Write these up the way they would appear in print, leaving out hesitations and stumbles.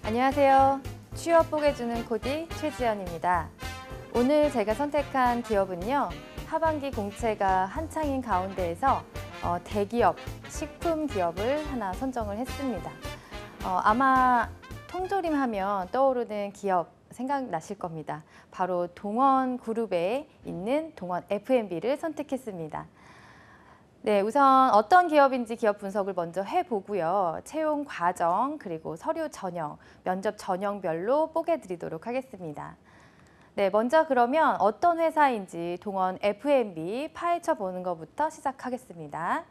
안녕하세요. 취업 보게주는 코디 최지연입니다. 오늘 제가 선택한 기업은요. 하반기 공채가 한창인 가운데에서 대기업, 식품 기업을 하나 선정을 했습니다. 아마 통조림 하면 떠오르는 기업 생각나실 겁니다. 바로 동원그룹에 있는 동원 F&B를 선택했습니다. 네, 우선 어떤 기업인지 기업 분석을 먼저 해보고요. 채용 과정, 그리고 서류 전형, 면접 전형별로 뽀개드리도록 하겠습니다. 네, 먼저 그러면 어떤 회사인지 동원 F&B 파헤쳐 보는 것부터 시작하겠습니다.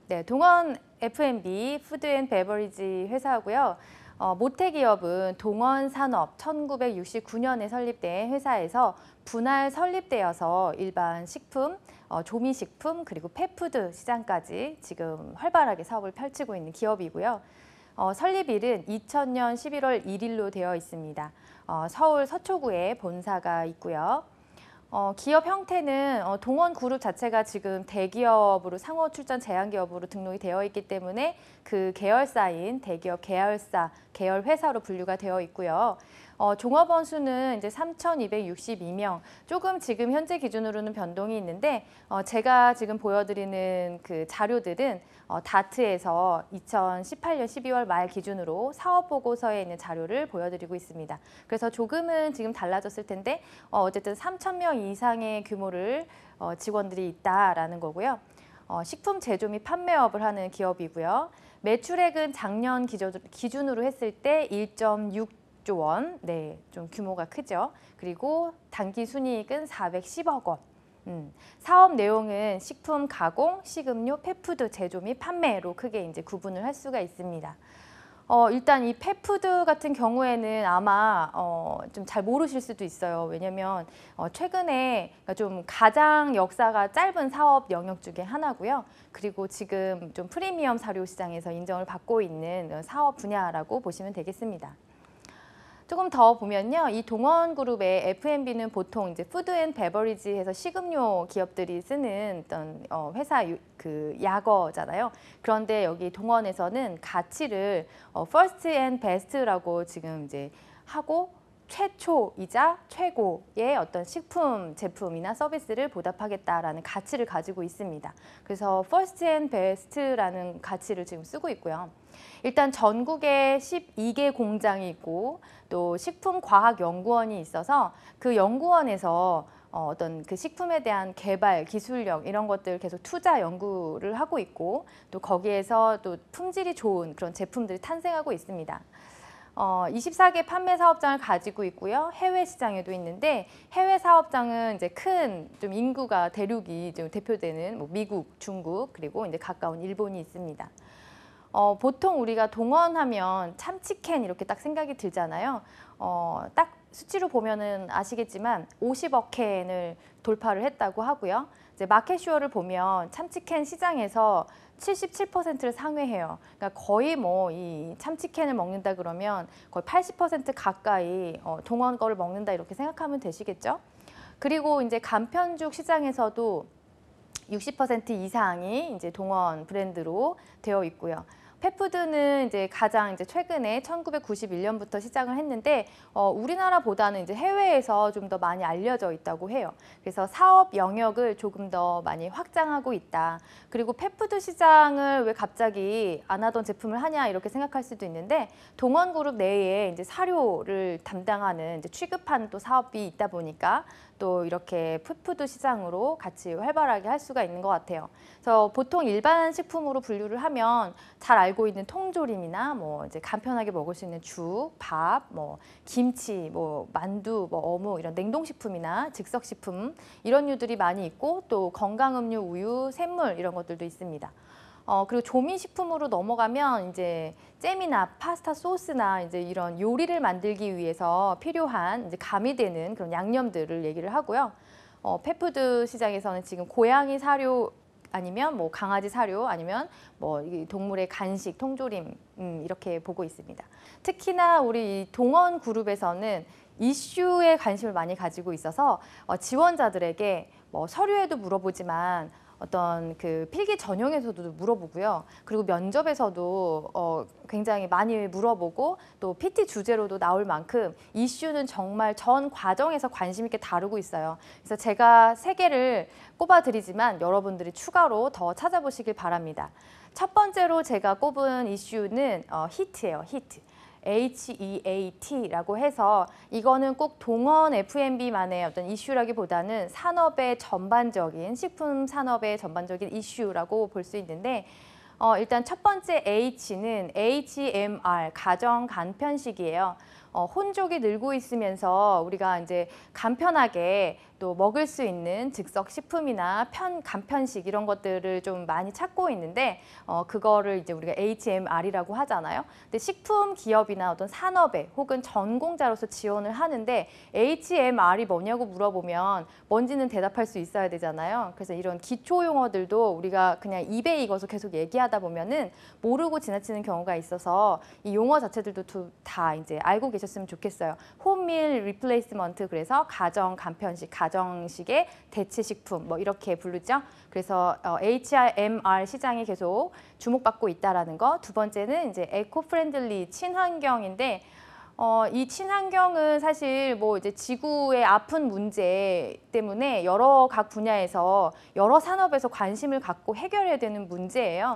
네, 동원 F&B 푸드앤베버리지 회사고요. 모태 기업은 동원산업 1969년에 설립된 회사에서 분할 설립되어서 일반 식품, 조미식품 그리고 펫푸드 시장까지 지금 활발하게 사업을 펼치고 있는 기업이고요. 설립일은 2000년 11월 1일로 되어 있습니다. 서울 서초구에 본사가 있고요. 기업 형태는 동원그룹 자체가 지금 대기업으로 상호 출전 제한기업으로 등록이 되어 있기 때문에 그 계열사인 대기업 계열사, 계열회사로 분류가 되어 있고요. 종업원 수는 이제 3,262명, 조금 지금 현재 기준으로는 변동이 있는데 제가 지금 보여드리는 그 자료들은 다트에서 2018년 12월 말 기준으로 사업보고서에 있는 자료를 보여드리고 있습니다. 그래서 조금은 지금 달라졌을 텐데 어쨌든 3,000명 이상의 규모를 직원들이 있다라는 거고요. 식품 제조 및 판매업을 하는 기업이고요. 매출액은 작년 기준으로 했을 때 1.6조 원, 네, 좀 규모가 크죠. 그리고 단기 순이익은 410억 원. 사업 내용은 식품 가공, 식음료, 펫푸드 제조 및 판매로 크게 이제 구분을 할 수가 있습니다. 일단 이 펫푸드 같은 경우에는 아마 좀 잘 모르실 수도 있어요. 왜냐면 최근에 좀 가장 역사가 짧은 사업 영역 중에 하나고요. 그리고 지금 좀 프리미엄 사료 시장에서 인정을 받고 있는 사업 분야라고 보시면 되겠습니다. 조금 더 보면요, 이 동원그룹의 F&B는 보통 이제 푸드 앤 베버리지에서 식음료 기업들이 쓰는 어떤 회사 그 약어잖아요. 그런데 여기 동원에서는 가치를 first and best라고 지금 이제 하고 최초이자 최고의 어떤 식품 제품이나 서비스를 보답하겠다라는 가치를 가지고 있습니다. 그래서 first and best라는 가치를 지금 쓰고 있고요. 일단 전국에 12개 공장이 있고 또 식품과학연구원이 있어서 그 연구원에서 어떤 그 식품에 대한 개발, 기술력 이런 것들 계속 투자 연구를 하고 있고 또 거기에서 또 품질이 좋은 그런 제품들이 탄생하고 있습니다. 24개 판매 사업장을 가지고 있고요. 해외 시장에도 있는데 해외 사업장은 이제 큰 좀 인구가 대륙이 좀 대표되는 뭐 미국, 중국 그리고 이제 가까운 일본이 있습니다. 보통 우리가 동원하면 참치캔 이렇게 딱 생각이 들잖아요. 딱 수치로 보면은 아시겠지만 50억 캔을 돌파를 했다고 하고요. 이제 마켓슈어를 보면 참치캔 시장에서 77%를 상회해요. 그러니까 거의 뭐 이 참치캔을 먹는다 그러면 거의 80% 가까이 동원 거를 먹는다 이렇게 생각하면 되시겠죠? 그리고 이제 간편죽 시장에서도 60% 이상이 이제 동원 브랜드로 되어 있고요. 펫푸드는 이제 가장 이제 최근에 1991년부터 시작을 했는데 우리나라보다는 이제 해외에서 좀 더 많이 알려져 있다고 해요. 그래서 사업 영역을 조금 더 많이 확장하고 있다. 그리고 펫푸드 시장을 왜 갑자기 안 하던 제품을 하냐 이렇게 생각할 수도 있는데 동원그룹 내에 이제 사료를 담당하는 이제 취급하는 또 사업이 있다 보니까 또 이렇게 펫푸드 시장으로 같이 활발하게 할 수가 있는 것 같아요. 그래서 보통 일반 식품으로 분류를 하면 잘 알고 있는 통조림이나 뭐 이제 간편하게 먹을 수 있는 죽, 밥, 뭐 김치, 뭐 만두, 뭐 어묵 이런 냉동식품이나 즉석식품 이런 류들이 많이 있고 또 건강음료, 우유, 샘물 이런 것들도 있습니다. 그리고 조미식품으로 넘어가면 이제 잼이나 파스타 소스나 이제 이런 요리를 만들기 위해서 필요한 이제 가미되는 그런 양념들을 얘기를 하고요. 펫푸드 시장에서는 지금 고양이 사료 아니면 뭐 강아지 사료 아니면 뭐 동물의 간식, 통조림 이렇게 보고 있습니다. 특히나 우리 동원 그룹에서는 이슈에 관심을 많이 가지고 있어서 지원자들에게 뭐 서류에도 물어보지만 어떤 그 필기 전형에서도 물어보고요. 그리고 면접에서도 굉장히 많이 물어보고 또 PT 주제로도 나올 만큼 이슈는 정말 전 과정에서 관심 있게 다루고 있어요. 그래서 제가 3개를 꼽아드리지만 여러분들이 추가로 더 찾아보시길 바랍니다. 첫 번째로 제가 꼽은 이슈는 히트예요. 히트. HEAT라고 해서 이거는 꼭 동원 F&B만의 어떤 이슈라기보다는 산업의 전반적인 식품 산업의 전반적인 이슈라고 볼 수 있는데 일단 첫 번째 H는 HMR 가정 간편식이에요. 혼족이 늘고 있으면서 우리가 이제 간편하게 또 먹을 수 있는 즉석 식품이나 간편식 이런 것들을 좀 많이 찾고 있는데 그거를 이제 우리가 HMR이라고 하잖아요. 근데 식품 기업이나 어떤 산업에 혹은 전공자로서 지원을 하는데 HMR이 뭐냐고 물어보면 뭔지는 대답할 수 있어야 되잖아요. 그래서 이런 기초 용어들도 우리가 그냥 입에 익어서 계속 얘기하다 보면은 모르고 지나치는 경우가 있어서 이 용어 자체들도 다 이제 알고 계셨으면 좋겠어요. 홈밀 리플레이스먼트, 그래서 가정 간편식, 가정식의 대체 식품 뭐 이렇게 부르죠. 그래서 HMR 시장이 계속 주목받고 있다라는 거. 두 번째는 이제 에코 프렌들리 친환경인데 이 친환경은 사실 뭐 이제 지구의 아픈 문제 때문에 각 분야에서 여러 산업에서 관심을 갖고 해결해야 되는 문제예요.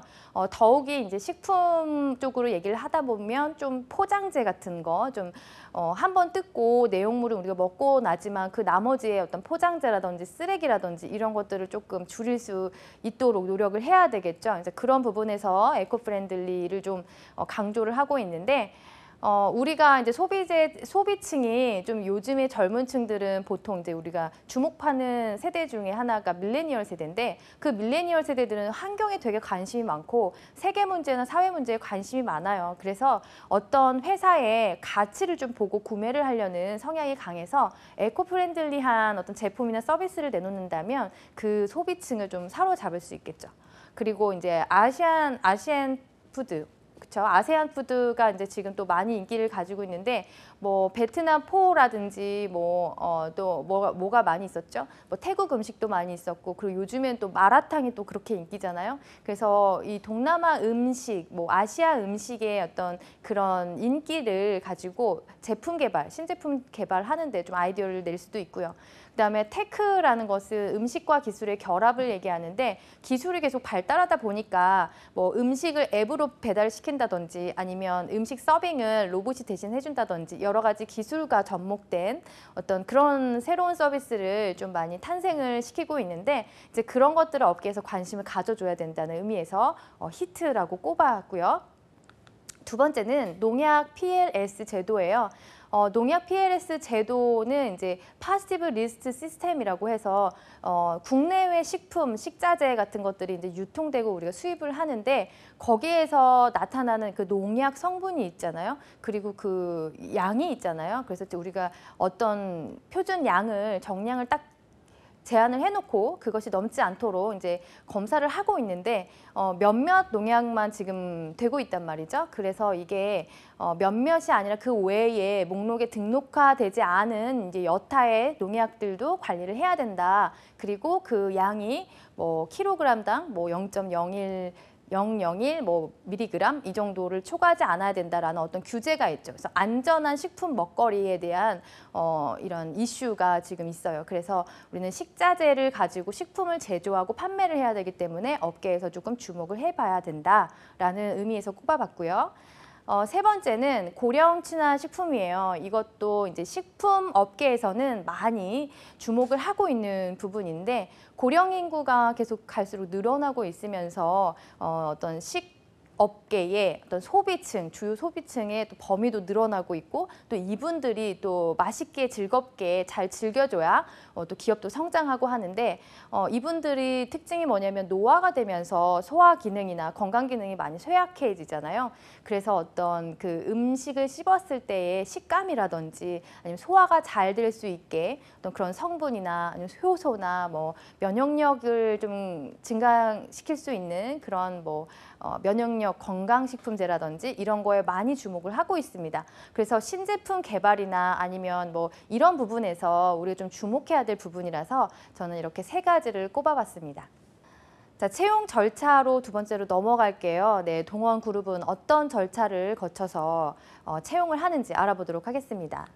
더욱이 이제 식품 쪽으로 얘기를 하다 보면 좀 포장재 같은 거 좀 한번 뜯고 내용물을 우리가 먹고 나지만 그 나머지의 어떤 포장재라든지 쓰레기라든지 이런 것들을 조금 줄일 수 있도록 노력을 해야 되겠죠. 이제 그런 부분에서 에코 프렌들리를 좀 강조를 하고 있는데 우리가 이제 소비층이 좀 요즘의 젊은 층들은 보통 이제 우리가 주목하는 세대 중에 하나가 밀레니얼 세대인데 그 밀레니얼 세대들은 환경에 되게 관심이 많고 세계 문제나 사회 문제에 관심이 많아요. 그래서 어떤 회사의 가치를 좀 보고 구매를 하려는 성향이 강해서 에코 프렌들리한 어떤 제품이나 서비스를 내놓는다면 그 소비층을 좀 사로잡을 수 있겠죠. 그리고 이제 아시안 푸드, 그렇죠. 아세안 푸드가 이제 지금 또 많이 인기를 가지고 있는데 뭐 베트남 포라든지 또 뭐가 많이 있었죠. 뭐 태국 음식도 많이 있었고 그리고 요즘엔 또 마라탕이 또 그렇게 인기잖아요. 그래서 이 동남아 음식, 뭐 아시아 음식의 어떤 그런 인기를 가지고 제품 개발, 신제품 개발하는데 좀 아이디어를 낼 수도 있고요. 그다음에 테크라는 것은 음식과 기술의 결합을 얘기하는데 기술이 계속 발달하다 보니까 뭐 음식을 앱으로 배달시킨다든지 아니면 음식 서빙을 로봇이 대신 해준다든지 여러 가지 기술과 접목된 어떤 그런 새로운 서비스를 좀 많이 탄생을 시키고 있는데 이제 그런 것들을 업계에서 관심을 가져줘야 된다는 의미에서 히트라고 꼽았고요. 두 번째는 농약 PLS 제도예요. 농약 PLS 제도는 이제 파지티브 리스트 시스템이라고 해서 국내외 식품, 식자재 같은 것들이 이제 유통되고 우리가 수입을 하는데 거기에서 나타나는 그 농약 성분이 있잖아요. 그리고 그 양이 있잖아요. 그래서 우리가 어떤 표준 양을 정량을 딱 제한을 해놓고 그것이 넘지 않도록 이제 검사를 하고 있는데 몇몇 농약만 지금 되고 있단 말이죠. 그래서 이게 몇몇이 아니라 그 외에 목록에 등록화되지 않은 이제 여타의 농약들도 관리를 해야 된다. 그리고 그 양이 뭐 킬로그램당 뭐 0.001 뭐 미리그램 이 정도를 초과하지 않아야 된다라는 어떤 규제가 있죠. 그래서 안전한 식품 먹거리에 대한 이런 이슈가 지금 있어요. 그래서 우리는 식자재를 가지고 식품을 제조하고 판매를 해야 되기 때문에 업계에서 조금 주목을 해봐야 된다라는 의미에서 꼽아봤고요. 세 번째는 고령 친화 식품이에요. 이것도 이제 식품 업계에서는 많이 주목을 하고 있는 부분인데 고령 인구가 계속 갈수록 늘어나고 있으면서 어떤 업계의 어떤 소비층, 주요 소비층의 또 범위도 늘어나고 있고 또 이분들이 또 맛있게 즐겁게 잘 즐겨줘야 또 기업도 성장하고 하는데 이분들이 특징이 뭐냐면 노화가 되면서 소화 기능이나 건강 기능이 많이 쇠약해지잖아요. 그래서 어떤 그 음식을 씹었을 때의 식감이라든지 아니면 소화가 잘 될 수 있게 어떤 그런 성분이나 아니면 효소나 뭐 면역력을 좀 증강시킬 수 있는 그런 뭐 면역력 건강식품제라든지 이런 거에 많이 주목을 하고 있습니다. 그래서 신제품 개발이나 아니면 뭐 이런 부분에서 우리가 좀 주목해야 될 부분이라서 저는 이렇게 3가지를 꼽아봤습니다. 자, 채용 절차로 두 번째로 넘어갈게요. 네, 동원 그룹은 어떤 절차를 거쳐서 채용을 하는지 알아보도록 하겠습니다.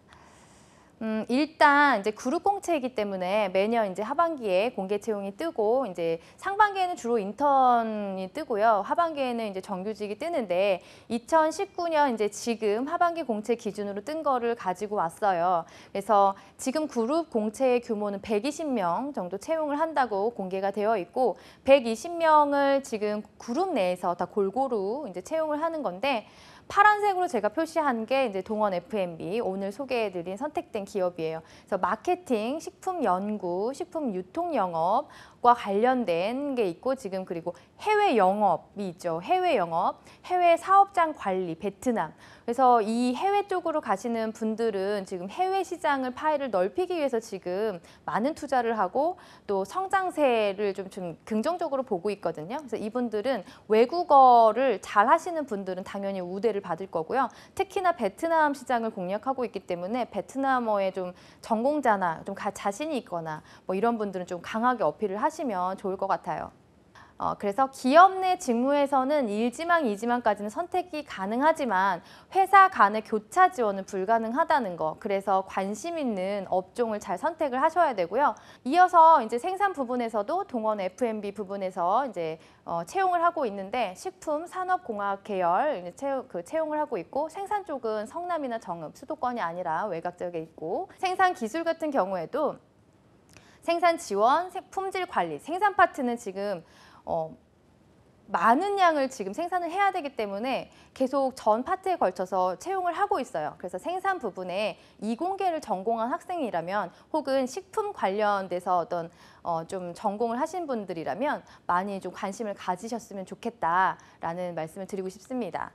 일단 이제 그룹 공채이기 때문에 매년 이제 하반기에 공개 채용이 뜨고 이제 상반기에는 주로 인턴이 뜨고요. 하반기에는 이제 정규직이 뜨는데 2019년 이제 지금 하반기 공채 기준으로 뜬 거를 가지고 왔어요. 그래서 지금 그룹 공채의 규모는 120명 정도 채용을 한다고 공개가 되어 있고 120명을 지금 그룹 내에서 다 골고루 이제 채용을 하는 건데 파란색으로 제가 표시한 게 이제 동원 F&B 오늘 소개해드린 선택된 기업이에요. 그래서 마케팅, 식품 연구, 식품 유통 영업과 관련된 게 있고 지금 그리고 해외 영업이 있죠. 해외 영업, 해외 사업장 관리, 베트남. 그래서 이 해외 쪽으로 가시는 분들은 지금 해외 시장을 파일을 넓히기 위해서 지금 많은 투자를 하고 또 성장세를 좀 긍정적으로 보고 있거든요. 그래서 이분들은 외국어를 잘 하시는 분들은 당연히 우대를 받을 거고요. 특히나 베트남 시장을 공략하고 있기 때문에 베트남어에 좀 전공자나 좀 자신이 있거나 뭐 이런 분들은 좀 강하게 어필을 하시면 좋을 것 같아요. 그래서 기업 내 직무에서는 1지망, 2지망까지는 선택이 가능하지만 회사 간의 교차 지원은 불가능하다는 거. 그래서 관심 있는 업종을 잘 선택을 하셔야 되고요. 이어서 이제 생산 부분에서도 동원 F&B 부분에서 이제 채용을 하고 있는데 식품 산업공학 계열 채용을 하고 있고 생산 쪽은 성남이나 정읍, 수도권이 아니라 외곽 지역에 있고 생산 기술 같은 경우에도 생산 지원, 품질 관리, 생산 파트는 지금 많은 양을 지금 생산을 해야 되기 때문에 계속 전 파트에 걸쳐서 채용을 하고 있어요. 그래서 생산 부분에 이공계를 전공한 학생이라면 혹은 식품 관련돼서 어떤 좀 전공을 하신 분들이라면 많이 좀 관심을 가지셨으면 좋겠다라는 말씀을 드리고 싶습니다.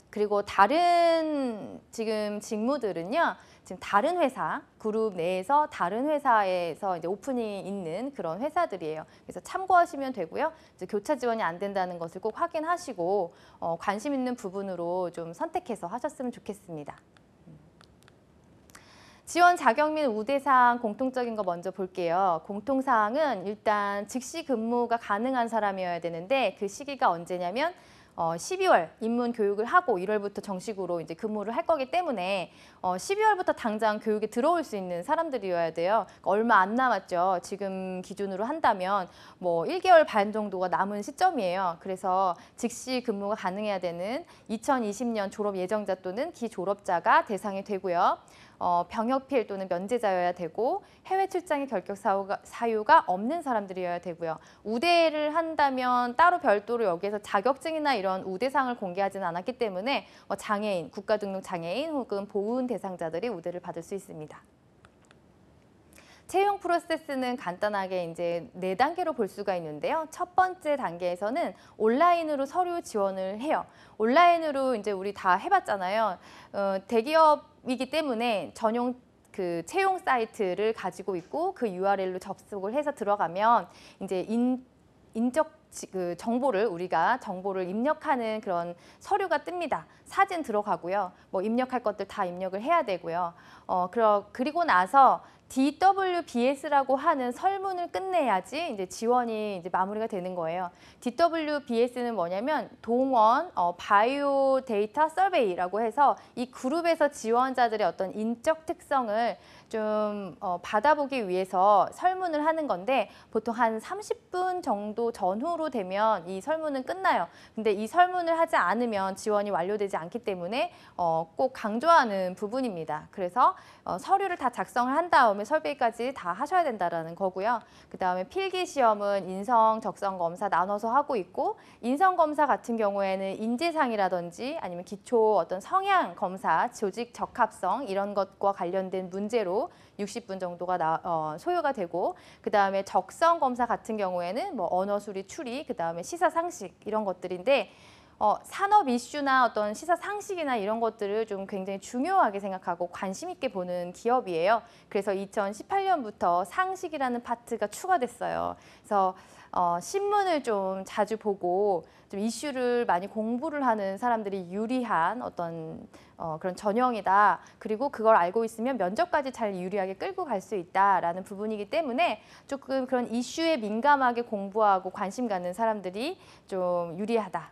그리고 다른 지금 직무들은요. 지금 다른 회사, 그룹 내에서 다른 회사에서 이제 오픈이 있는 그런 회사들이에요. 그래서 참고하시면 되고요. 이제 교차 지원이 안 된다는 것을 꼭 확인하시고 관심 있는 부분으로 좀 선택해서 하셨으면 좋겠습니다. 지원 자격 및 우대사항 공통적인 거 먼저 볼게요. 공통사항은 일단 즉시 근무가 가능한 사람이어야 되는데 그 시기가 언제냐면 12월 입문 교육을 하고 1월부터 정식으로 이제 근무를 할 거기 때문에 12월부터 당장 교육에 들어올 수 있는 사람들이어야 돼요. 얼마 안 남았죠. 지금 기준으로 한다면 뭐 1개월 반 정도가 남은 시점이에요. 그래서 즉시 근무가 가능해야 되는 2020년 졸업 예정자 또는 기졸업자가 대상이 되고요. 병역필 또는 면제자여야 되고 해외 출장의 결격 사유가 없는 사람들이어야 되고요. 우대를 한다면 따로 별도로 여기에서 자격증이나 이런 우대상을 공개하지는 않았기 때문에 장애인, 국가등록 장애인 혹은 보훈 대상자들이 우대를 받을 수 있습니다. 채용 프로세스는 간단하게 이제 4단계로 볼 수가 있는데요. 첫 번째 단계에서는 온라인으로 서류 지원을 해요. 온라인으로 이제 우리 다 해봤잖아요. 대기업이기 때문에 전용 그 채용 사이트를 가지고 있고 그 URL로 접속을 해서 들어가면 이제 인적 그 우리가 정보를 입력하는 그런 서류가 뜹니다. 사진 들어가고요. 뭐 입력할 것들 다 입력을 해야 되고요. 그리고 나서 DWBS라고 하는 설문을 끝내야지 이제 지원이 이제 마무리가 되는 거예요. DWBS는 뭐냐면 동원 바이오 데이터 서베이라고 해서 이 그룹에서 지원자들의 어떤 인적 특성을 좀 받아보기 위해서 설문을 하는 건데 보통 한 30분 정도 전후로 되면 이 설문은 끝나요. 근데 이 설문을 하지 않으면 지원이 완료되지 않기 때문에 꼭 강조하는 부분입니다. 그래서 서류를 다 작성을 한 다음에 설베이까지 다 하셔야 된다는 거고요. 그다음에 필기 시험은 인성, 적성 검사 나눠서 하고 있고 인성 검사 같은 경우에는 인재상이라든지 아니면 기초 어떤 성향 검사, 조직 적합성 이런 것과 관련된 문제로 60분 정도가 소요가 되고 그다음에 적성 검사 같은 경우에는 뭐 언어 수리, 추리, 그다음에 시사 상식 이런 것들인데 산업 이슈나 어떤 시사 상식이나 이런 것들을 좀 굉장히 중요하게 생각하고 관심 있게 보는 기업이에요. 그래서 2018년부터 상식이라는 파트가 추가됐어요. 그래서 신문을 좀 자주 보고 좀 이슈를 많이 공부를 하는 사람들이 유리한 어떤 그런 전형이다. 그리고 그걸 알고 있으면 면접까지 잘 유리하게 끌고 갈 수 있다라는 부분이기 때문에 조금 그런 이슈에 민감하게 공부하고 관심 갖는 사람들이 좀 유리하다.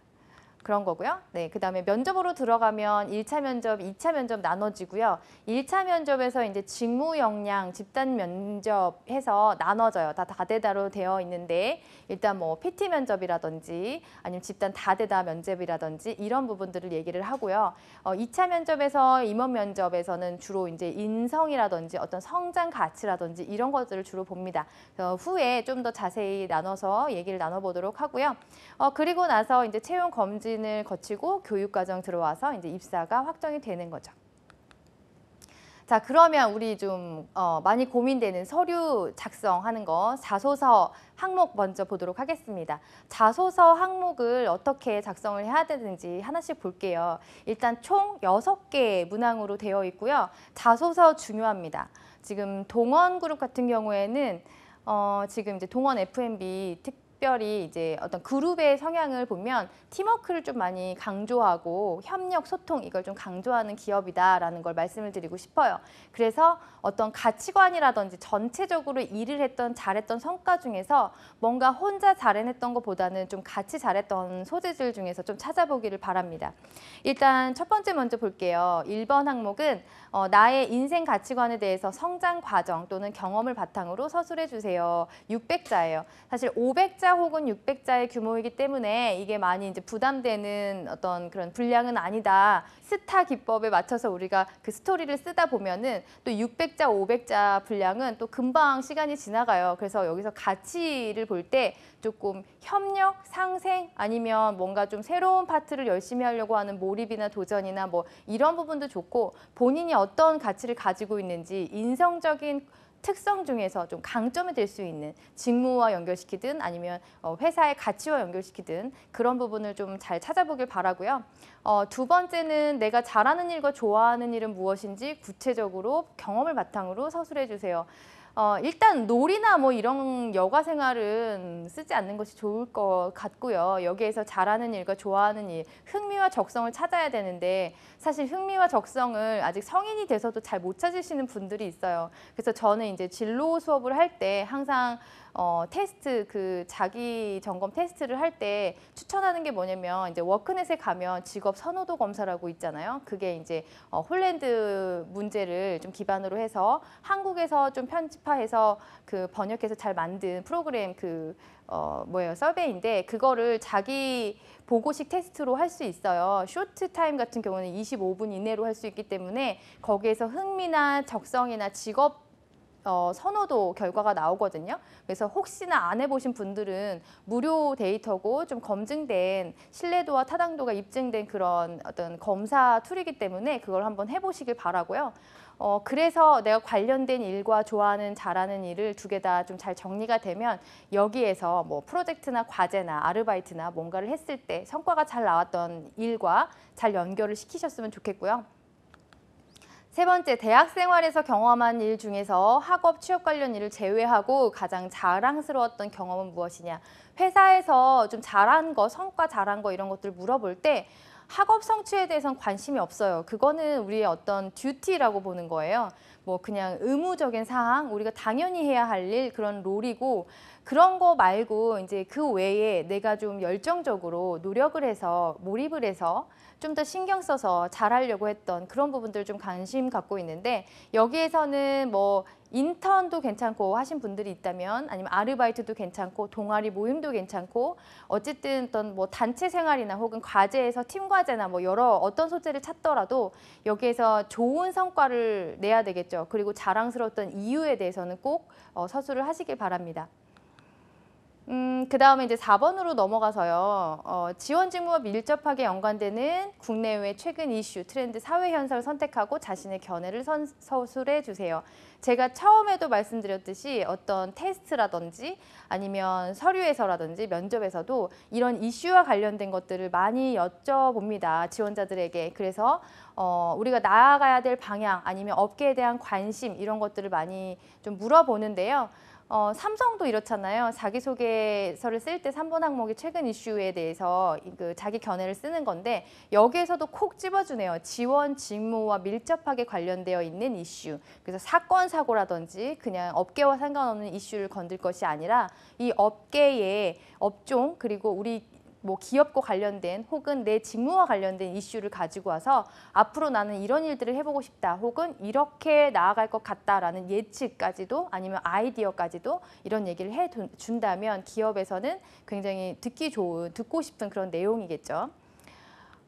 그런 거고요. 네, 그다음에 면접으로 들어가면 1차 면접, 2차 면접 나눠지고요. 1차 면접에서 이제 직무 역량, 집단 면접해서 나눠져요. 다 다대다로 되어 있는데 일단 뭐 PT 면접이라든지 아니면 집단 다대다 면접이라든지 이런 부분들을 얘기를 하고요. 2차 면접에서 임원 면접에서는 주로 이제 인성이라든지 어떤 성장 가치라든지 이런 것들을 주로 봅니다. 후에 좀 더 자세히 나눠서 얘기를 나눠보도록 하고요. 그리고 나서 이제 채용 검진을 거치고 교육과정 들어와서 이제 입사가 확정이 되는 거죠. 자, 그러면 우리 좀 많이 고민되는 서류 작성하는 거 자소서 항목 먼저 보도록 하겠습니다. 자소서 항목을 어떻게 작성을 해야 되는지 하나씩 볼게요. 일단 총 6개 문항으로 되어 있고요. 자소서 중요합니다. 지금 동원그룹 같은 경우에는 지금 이제 동원 F&B 특별히 이제 어떤 그룹의 성향을 보면 팀워크를 좀 많이 강조하고 협력, 소통 이걸 좀 강조하는 기업이다라는 걸 말씀을 드리고 싶어요. 그래서 어떤 가치관이라든지 전체적으로 일을 했던 잘했던 성과 중에서 뭔가 혼자 잘해냈던 것보다는 좀 같이 잘했던 소재들 중에서 좀 찾아보기를 바랍니다. 일단 첫 번째 먼저 볼게요. 1번 항목은 나의 인생 가치관에 대해서 성장 과정 또는 경험을 바탕으로 서술해 주세요. 600자예요. 사실 500자 혹은 600자의 규모이기 때문에 이게 많이 이제 부담되는 어떤 그런 분량은 아니다. 스타 기법에 맞춰서 우리가 그 스토리를 쓰다 보면은 또 600자, 500자 분량은 또 금방 시간이 지나가요. 그래서 여기서 가치를 볼 때 조금 협력, 상생 아니면 뭔가 좀 새로운 파트를 열심히 하려고 하는 몰입이나 도전이나 뭐 이런 부분도 좋고 본인이 어떤 가치를 가지고 있는지 인성적인 특성 중에서 좀 강점이 될 수 있는 직무와 연결시키든 아니면 회사의 가치와 연결시키든 그런 부분을 좀 잘 찾아보길 바라고요. 두 번째는 내가 잘하는 일과 좋아하는 일은 무엇인지 구체적으로 경험을 바탕으로 서술해 주세요. 일단 놀이나 뭐 이런 여가 생활은 쓰지 않는 것이 좋을 것 같고요. 여기에서 잘하는 일과 좋아하는 일, 흥미와 적성을 찾아야 되는데 사실 흥미와 적성을 아직 성인이 돼서도 잘 못 찾으시는 분들이 있어요. 그래서 저는 이제 진로 수업을 할 때 항상 테스트 그 자기 점검 테스트를 할 때 추천하는 게 뭐냐면 이제 워크넷에 가면 직업 선호도 검사라고 있잖아요. 그게 이제 홀랜드 문제를 좀 기반으로 해서 한국에서 좀 편집화해서 그 번역해서 잘 만든 프로그램 서베이인데 그거를 자기 보고식 테스트로 할 수 있어요. 쇼트 타임 같은 경우는 25분 이내로 할 수 있기 때문에 거기에서 흥미나 적성이나 직업 선호도 결과가 나오거든요. 그래서 혹시나 안 해보신 분들은 무료 데이터고 좀 검증된 신뢰도와 타당도가 입증된 그런 어떤 검사 툴이기 때문에 그걸 한번 해보시길 바라고요. 그래서 내가 관련된 일과 좋아하는 잘하는 일을 두 개 다 좀 잘 정리가 되면 여기에서 뭐 프로젝트나 과제나 아르바이트나 뭔가를 했을 때 성과가 잘 나왔던 일과 잘 연결을 시키셨으면 좋겠고요. 세 번째, 대학 생활에서 경험한 일 중에서 학업, 취업 관련 일을 제외하고 가장 자랑스러웠던 경험은 무엇이냐. 회사에서 좀 잘한 거, 성과 잘한 거 이런 것들을 물어볼 때 학업 성취에 대해서는 관심이 없어요. 그거는 우리의 어떤 듀티라고 보는 거예요. 뭐 그냥 의무적인 사항, 우리가 당연히 해야 할 일, 그런 롤이고 그런 거 말고 이제 그 외에 내가 좀 열정적으로 노력을 해서 몰입을 해서 좀 더 신경 써서 잘하려고 했던 그런 부분들 좀 관심 갖고 있는데 여기에서는 뭐 인턴도 괜찮고 하신 분들이 있다면 아니면 아르바이트도 괜찮고 동아리 모임도 괜찮고 어쨌든 어떤 뭐 단체 생활이나 혹은 과제에서 팀 과제나 뭐 여러 어떤 소재를 찾더라도 여기에서 좋은 성과를 내야 되겠죠. 그리고 자랑스러웠던 이유에 대해서는 꼭 서술을 하시길 바랍니다. 그 다음에 이제 4번으로 넘어가서요. 지원 직무와 밀접하게 연관되는 국내외 최근 이슈, 트렌드, 사회 현상을 선택하고 자신의 견해를 서술해 주세요. 제가 처음에도 말씀드렸듯이 어떤 테스트라든지 아니면 서류에서라든지 면접에서도 이런 이슈와 관련된 것들을 많이 여쭤봅니다. 지원자들에게. 그래서 우리가 나아가야 될 방향 아니면 업계에 대한 관심 이런 것들을 많이 좀 물어보는데요. 삼성도 이렇잖아요. 자기소개서를 쓸 때 3번 항목이 최근 이슈에 대해서 그 자기 견해를 쓰는 건데 여기에서도 콕 집어주네요. 지원 직무와 밀접하게 관련되어 있는 이슈. 그래서 사건, 사고라든지 그냥 업계와 상관없는 이슈를 건들 것이 아니라 이 업계의 업종 그리고 우리 뭐 기업과 관련된 혹은 내 직무와 관련된 이슈를 가지고 와서 앞으로 나는 이런 일들을 해보고 싶다 혹은 이렇게 나아갈 것 같다라는 예측까지도 아니면 아이디어까지도 이런 얘기를 해준다면 기업에서는 굉장히 듣기 좋은, 듣고 싶은 그런 내용이겠죠.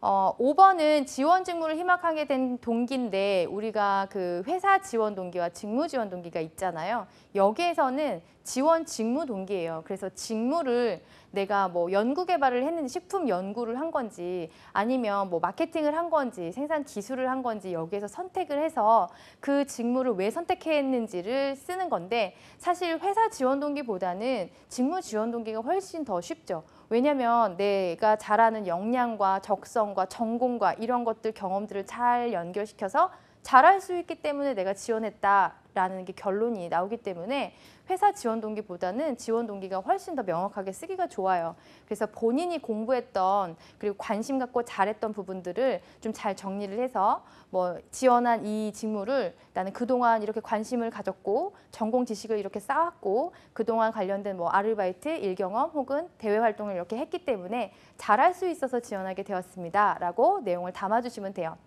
5번은 지원 직무를 희망하게 된 동기인데 우리가 그 회사 지원 동기와 직무 지원 동기가 있잖아요. 여기에서는 지원 직무 동기예요. 그래서 직무를 내가 뭐 연구 개발을 했는지 식품 연구를 한 건지 아니면 뭐 마케팅을 한 건지 생산 기술을 한 건지 여기에서 선택을 해서 그 직무를 왜 선택했는지를 쓰는 건데 사실 회사 지원 동기보다는 직무 지원 동기가 훨씬 더 쉽죠. 왜냐하면 내가 잘하는 역량과 적성과 전공과 이런 것들 경험들을 잘 연결시켜서 잘할 수 있기 때문에 내가 지원했다라는 게 결론이 나오기 때문에 회사 지원 동기보다는 지원 동기가 훨씬 더 명확하게 쓰기가 좋아요. 그래서 본인이 공부했던 그리고 관심 갖고 잘했던 부분들을 좀 잘 정리를 해서 뭐 지원한 이 직무를 나는 그동안 이렇게 관심을 가졌고 전공 지식을 이렇게 쌓았고 그동안 관련된 뭐 아르바이트, 일경험 혹은 대외 활동을 이렇게 했기 때문에 잘할 수 있어서 지원하게 되었습니다. 라고 내용을 담아주시면 돼요.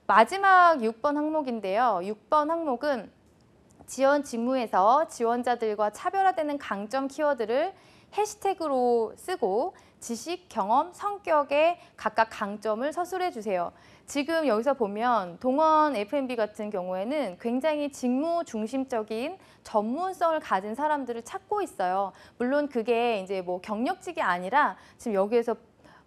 마지막 6번 항목인데요. 6번 항목은 지원 직무에서 지원자들과 차별화되는 강점 키워드를 해시태그로 쓰고 지식, 경험, 성격의 각각 강점을 서술해 주세요. 지금 여기서 보면 동원 F&B 같은 경우에는 굉장히 직무 중심적인 전문성을 가진 사람들을 찾고 있어요. 물론 그게 이제 뭐 경력직이 아니라 지금 여기에서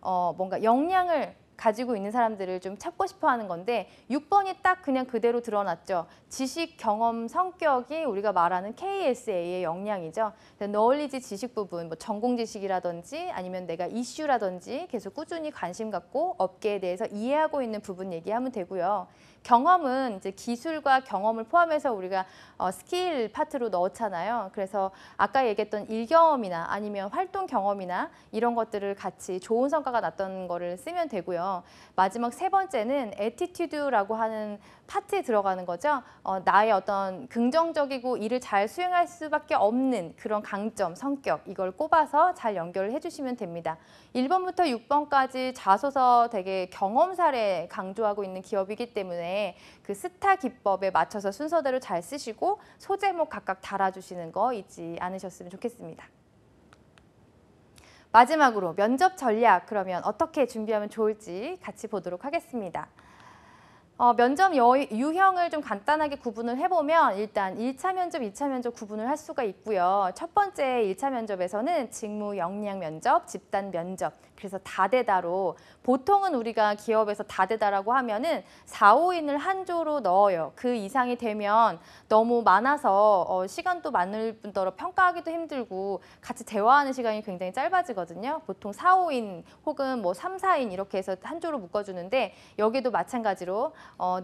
뭔가 역량을 가지고 있는 사람들을 좀 찾고 싶어 하는 건데 6번이 딱 그냥 그대로 드러났죠. 지식, 경험, 성격이 우리가 말하는 KSA의 역량이죠. 너울리지 지식 부분, 뭐 전공 지식이라든지 아니면 내가 이슈라든지 계속 꾸준히 관심 갖고 업계에 대해서 이해하고 있는 부분 얘기하면 되고요. 경험은 이제 기술과 경험을 포함해서 우리가 스킬 파트로 넣었잖아요. 그래서 아까 얘기했던 일경험이나 아니면 활동 경험이나 이런 것들을 같이 좋은 성과가 났던 거를 쓰면 되고요. 마지막 세 번째는 애티튜드라고 하는 파트에 들어가는 거죠. 나의 어떤 긍정적이고 일을 잘 수행할 수밖에 없는 그런 강점, 성격 이걸 꼽아서 잘 연결을 해주시면 됩니다. 1번부터 6번까지 자소서 되게 경험 사례 강조하고 있는 기업이기 때문에 그 스타 기법에 맞춰서 순서대로 잘 쓰시고 소제목 각각 달아주시는 거 잊지 않으셨으면 좋겠습니다. 마지막으로 면접 전략 그러면 어떻게 준비하면 좋을지 같이 보도록 하겠습니다. 면접 유형을 좀 간단하게 구분을 해보면 일단 1차 면접, 2차 면접 구분을 할 수가 있고요. 첫 번째 1차 면접에서는 직무 역량 면접, 집단 면접, 그래서 다대다로 보통은 우리가 기업에서 다대다라고 하면은 4, 5인을 한 조로 넣어요. 그 이상이 되면 너무 많아서 시간도 많을 뿐더러 평가하기도 힘들고 같이 대화하는 시간이 굉장히 짧아지거든요. 보통 4, 5인 혹은 뭐 3, 4인 이렇게 해서 한 조로 묶어주는데 여기도 마찬가지로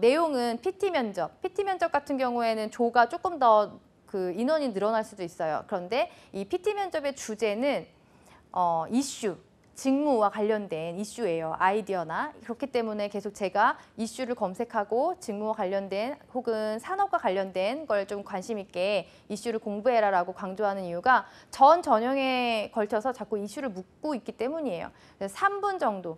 내용은 PT 면접 같은 경우에는 조가 조금 더 그 인원이 늘어날 수도 있어요. 그런데 이 PT 면접의 주제는 이슈, 직무와 관련된 이슈예요. 아이디어나. 그렇기 때문에 계속 제가 이슈를 검색하고 직무와 관련된 혹은 산업과 관련된 걸 좀 관심 있게 이슈를 공부해라라고 강조하는 이유가 전 전형에 걸쳐서 자꾸 이슈를 묻고 있기 때문이에요. 그래서 3분 정도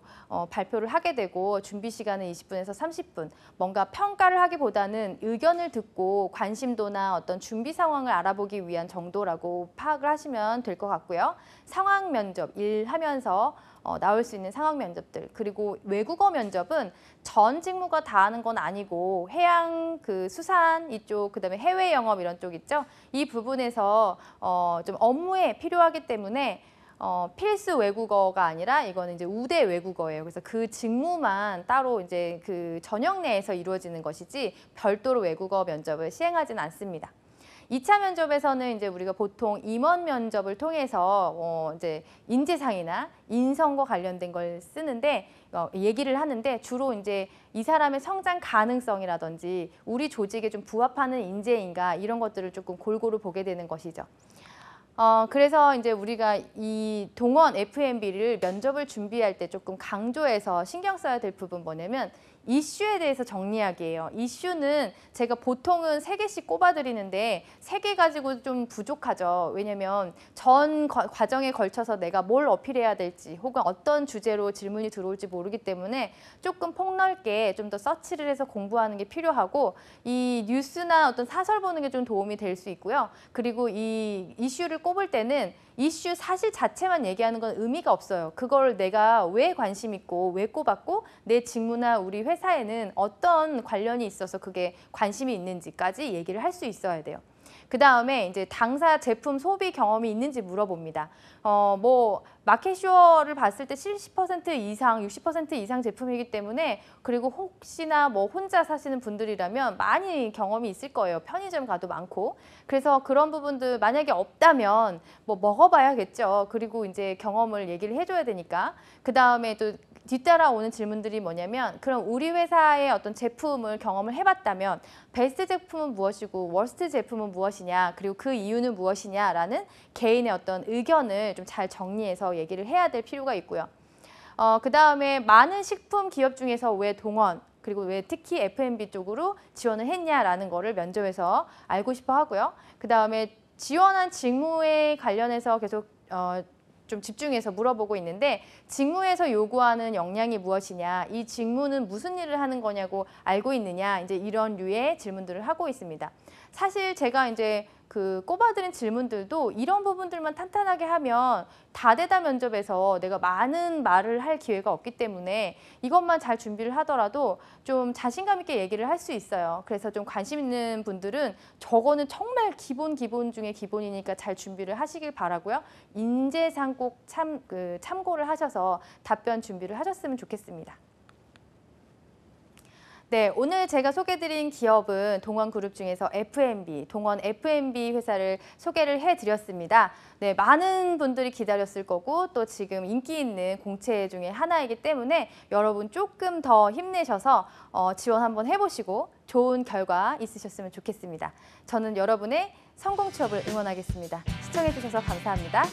발표를 하게 되고 준비 시간은 20분에서 30분. 뭔가 평가를 하기보다는 의견을 듣고 관심도나 어떤 준비 상황을 알아보기 위한 정도라고 파악을 하시면 될 것 같고요. 상황 면접, 일하면서 통해서 나올 수 있는 상황 면접들, 그리고 외국어 면접은 전 직무가 다 하는 건 아니고 해양 수산 이쪽, 그다음에 해외 영업 이런 쪽 있죠. 이 부분에서 좀 업무에 필요하기 때문에 필수 외국어가 아니라 이거는 이제 우대 외국어예요. 그래서 그 직무만 따로 이제 그 전형 내에서 이루어지는 것이지 별도로 외국어 면접을 시행하지는 않습니다. 2차 면접에서는 이제 우리가 보통 임원 면접을 통해서 이제 인재상이나 인성과 관련된 걸 쓰는데 얘기를 하는데, 주로 이제 이 사람의 성장 가능성이라든지 우리 조직에 좀 부합하는 인재인가 이런 것들을 조금 골고루 보게 되는 것이죠. 그래서 이제 우리가 이 동원 F&B를 면접을 준비할 때 조금 강조해서 신경 써야 될 부분 뭐냐면 이슈에 대해서 정리하기예요. 이슈는 제가 보통은 3개씩 꼽아드리는데 3개 가지고 좀 부족하죠. 왜냐면 전 과정에 걸쳐서 내가 뭘 어필해야 될지 혹은 어떤 주제로 질문이 들어올지 모르기 때문에 조금 폭넓게 좀 더 서치를 해서 공부하는 게 필요하고, 이 뉴스나 어떤 사설 보는 게 좀 도움이 될 수 있고요. 그리고 이 이슈를 꼽을 때는 이슈 사실 자체만 얘기하는 건 의미가 없어요. 그걸 내가 왜 관심 있고 왜 꼽았고 내 직무나 우리 회사에는 어떤 관련이 있어서 그게 관심이 있는지까지 얘기를 할 수 있어야 돼요. 그 다음에 이제 당사 제품 소비 경험이 있는지 물어봅니다. 뭐 마켓슈어를 봤을 때 70% 이상, 60% 이상 제품이기 때문에, 그리고 혹시나 뭐 혼자 사시는 분들이라면 많이 경험이 있을 거예요. 편의점 가도 많고. 그래서 그런 부분들 만약에 없다면 뭐 먹어봐야겠죠. 그리고 이제 경험을 얘기를 해줘야 되니까. 그 다음에 또 뒤따라오는 질문들이 뭐냐면, 그럼 우리 회사의 어떤 제품을 경험을 해봤다면 베스트 제품은 무엇이고 워스트 제품은 무엇이냐, 그리고 그 이유는 무엇이냐라는 개인의 어떤 의견을 좀 잘 정리해서 얘기를 해야 될 필요가 있고요. 그 다음에 많은 식품 기업 중에서 왜 동원, 그리고 왜 특히 F&B 쪽으로 지원을 했냐라는 거를 면접에서 알고 싶어 하고요. 그 다음에 지원한 직무에 관련해서 계속 좀 집중해서 물어보고 있는데, 직무에서 요구하는 역량이 무엇이냐, 이 직무는 무슨 일을 하는 거냐고 알고 있느냐, 이제 이런 류의 질문들을 하고 있습니다. 사실 제가 이제 꼽아드린 질문들도 이런 부분들만 탄탄하게 하면 다대다 면접에서 내가 많은 말을 할 기회가 없기 때문에 이것만 잘 준비를 하더라도 좀 자신감 있게 얘기를 할 수 있어요. 그래서 좀 관심 있는 분들은 저거는 정말 기본 중에 기본이니까 잘 준비를 하시길 바라고요. 인재상 꼭 참고를 하셔서 답변 준비를 하셨으면 좋겠습니다. 네, 오늘 제가 소개드린 기업은 동원그룹 중에서 F&B, 동원 F&B 회사를 소개를 해드렸습니다. 네, 많은 분들이 기다렸을 거고 또 지금 인기 있는 공채 중에 하나이기 때문에 여러분 조금 더 힘내셔서 지원 한번 해보시고 좋은 결과 있으셨으면 좋겠습니다. 저는 여러분의 성공 취업을 응원하겠습니다. 시청해주셔서 감사합니다.